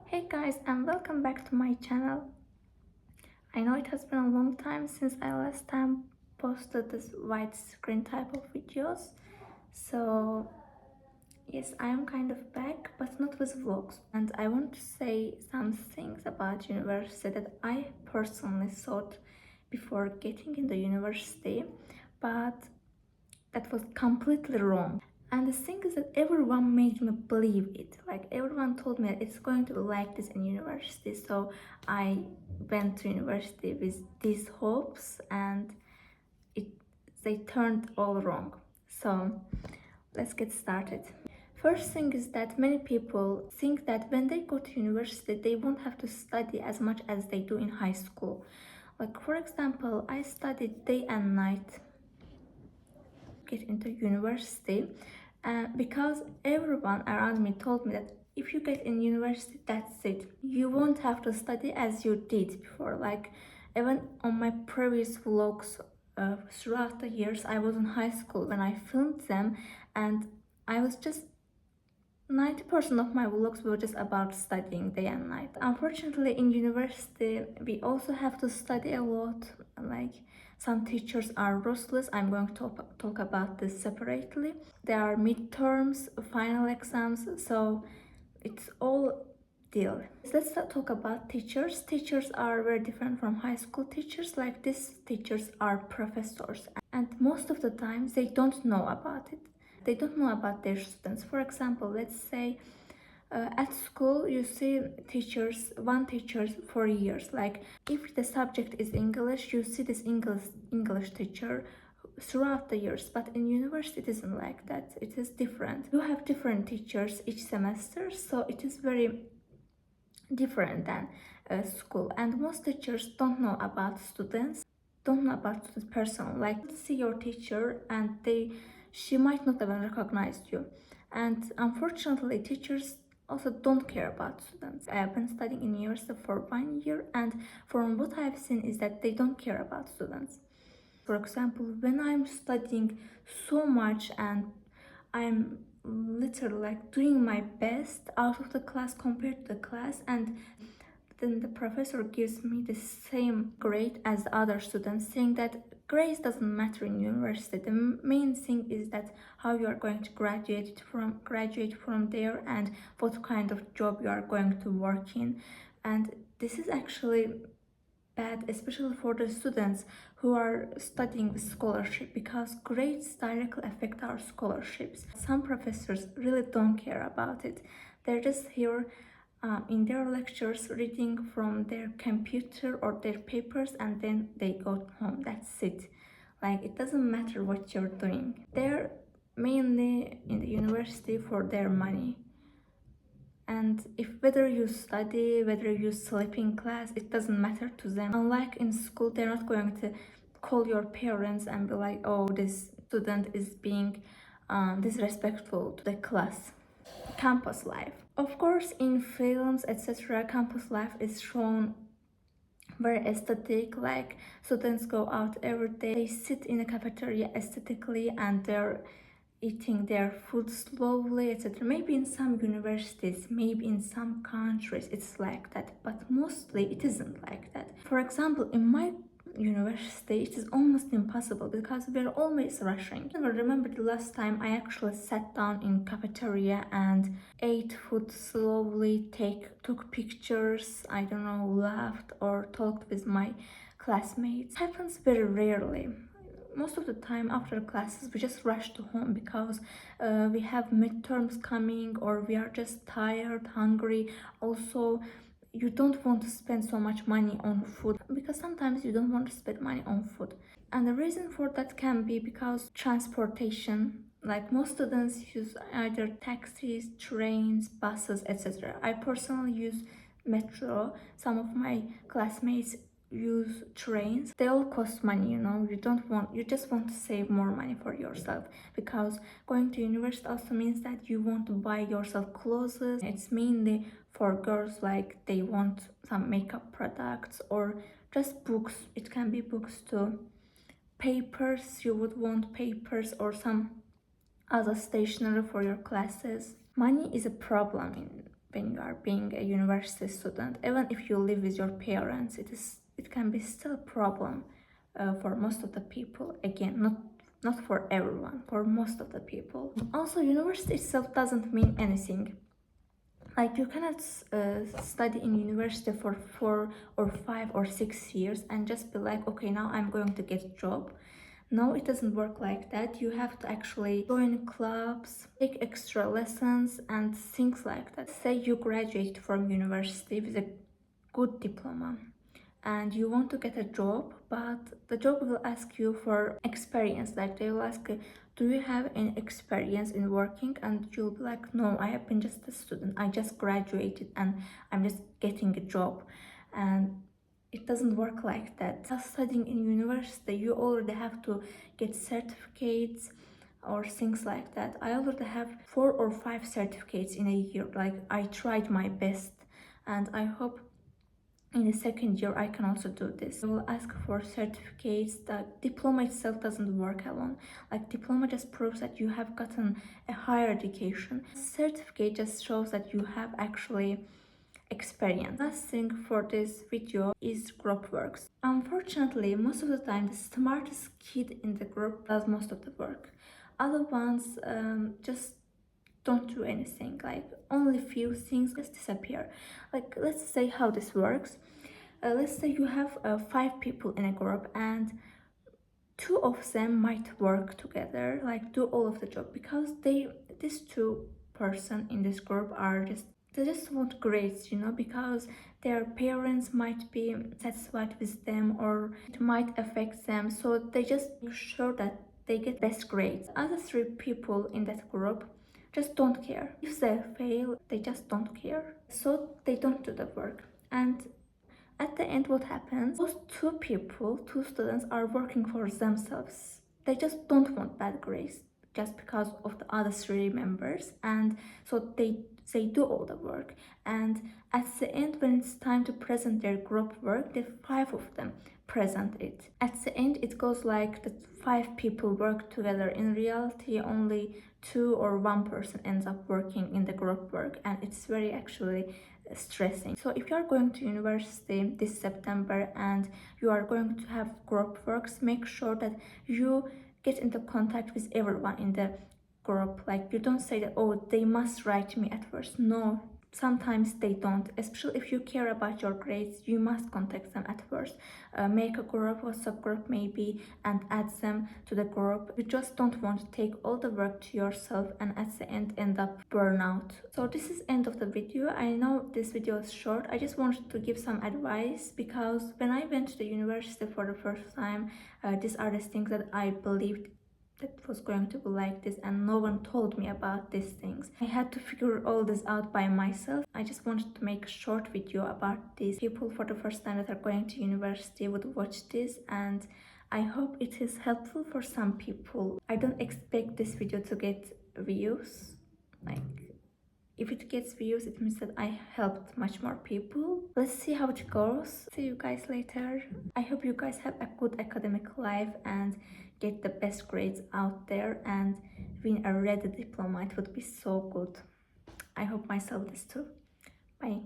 Hey guys, and welcome back to my channel. I know it has been a long time since I last time posted this widescreen type of videos. So yes, I am kind of back, but not with vlogs. And I want to say some things about university that I personally thought before getting in the university, but that was completely wrong. And the thing is that everyone made me believe it. Like everyone told me it's going to be like this in university. So I went to university with these hopes, and it they turned all wrong. So let's get started. First thing is that many people think that when they go to university, they won't have to study as much as they do in high school. Like for example, I studied day and night get into university, because everyone around me told me that if you get in university, that's it, you won't have to study as you did before. Like even on my previous vlogs, throughout the years I was in high school when I filmed them, and I was just 90% of my vlogs were just about studying day and night. Unfortunately, in university, we also have to study a lot. Like some teachers are ruthless. I'm going to talk about this separately. There are midterms, final exams, so it's all deal. Let's talk about teachers. Teachers are very different from high school teachers. Like these teachers are professors, and most of the time they don't know about it. They don't know about their students. For example, let's say at school you see one teachers for years. Like if the subject is English, you see this English teacher throughout the years. But in university it isn't like that. It is different. You have different teachers each semester, so it is very different than school. And most teachers don't know about students, don't know about the person. Like see your teacher and she might not even recognize you. And unfortunately, teachers also don't care about students. I have been studying in university for 1 year, and from what I've seen is that they don't care about students. For example, when I'm studying so much and I'm literally like doing my best out of the class compared to the class, and then the professor gives me the same grade as the other students, saying that grades doesn't matter in university. The main thing is that how you are going to graduate from there, and what kind of job you are going to work in. And this is actually bad, especially for the students who are studying with scholarship, because grades directly affect our scholarships. Some professors really don't care about it. They're just here in their lectures reading from their computer or their papers, and then they go home. That's it. Like it doesn't matter what you're doing. They're mainly in the university for their money. And if whether you study, whether you sleep in class, it doesn't matter to them. Unlike in school, they're not going to call your parents and be like, oh, this student is being disrespectful to the class. Campus life. Of course, in films, etc., campus life is shown very aesthetic. Like students go out every day, they sit in a cafeteria aesthetically, and they're eating their food slowly, etc. Maybe in some universities, maybe in some countries it's like that, but mostly it isn't like that. For example, in my university it is almost impossible because we're always rushing. I remember the last time I actually sat down in cafeteria and ate food slowly, took pictures, I don't know, laughed or talked with my classmates. It happens very rarely. Most of the time after classes we just rush to home because we have midterms coming, or we are just tired, hungry. Also, you don't want to spend so much money on food, because sometimes you don't want to spend money on food. And the reason for that can be because transportation, like most students use either taxis, trains, buses, etc. I personally use metro. Some of my classmates use trains. They all cost money, you just want to save more money for yourself, because going to university also means that you want to buy yourself clothes. It's mainly for girls, like they want some makeup products or just books. It can be books too, papers, you would want papers or some other stationery for your classes. Money is a problem when you are being a university student. Even if you live with your parents, it can be still a problem for most of the people. Again, not for everyone, for most of the people. Also, university itself doesn't mean anything. Like you cannot study in university for 4 or 5 or 6 years and just be like, okay, now I'm going to get a job. No, it doesn't work like that. You have to actually join clubs, take extra lessons and things like that. Say you graduate from university with a good diploma and you want to get a job, but the job will ask you for experience. Like they will ask, do you have any experience in working? And you'll be like, no, I have been just a student. I just graduated and I'm just getting a job. And it doesn't work like that. Just studying in university, you already have to get certificates or things like that. I already have 4 or 5 certificates in a year. Like I tried my best and I hope in the second year I can also do this. I will ask for certificates. The diploma itself doesn't work alone. Like diploma just proves that you have gotten a higher education. Certificate just shows that you have actually experience. Last thing for this video is group works. Unfortunately, most of the time the smartest kid in the group does most of the work. Other ones just don't do anything. Like only few things just disappear. Like let's say how this works. Let's say you have 5 people in a group and 2 of them might work together, like do all of the job, because these 2 person in this group are just, they just want grades, you know, because their parents might be satisfied with them or it might affect them, so they just make sure that they get best grades. Other 3 people in that group just don't care. If they fail, they just don't care, so they don't do the work. And at the end, what happens? Those 2 people, 2 students, are working for themselves. They just don't want bad grades just because of the other 3 members, and so they do all the work. And at the end, when it's time to present their group work, the 5 of them present it. At the end, it goes like the 5 people work together. In reality, only 2 or 1 person ends up working in the group work, and it's very actually stressing. So if you are going to university this September and you are going to have group works, make sure that you get into contact with everyone in the group. Like you don't say that, oh, they must write me at first. No, sometimes they don't. Especially if you care about your grades, you must contact them at first. Make a group or subgroup maybe and add them to the group. You just don't want to take all the work to yourself and at the end up burnout. So this is end of the video. I know this video is short. I just wanted to give some advice because when I went to the university for the first time, these are the things that I believed that was going to be like this, and no one told me about these things. I had to figure all this out by myself. I just wanted to make a short video about these people for the first time that are going to university would watch this, and I hope it is helpful for some people. I don't expect this video to get views. Like if it gets views, it means that I helped much more people. Let's see how it goes. See you guys later. I hope you guys have a good academic life and get the best grades out there and win a red diploma. It would be so good. I hope myself this too. Bye.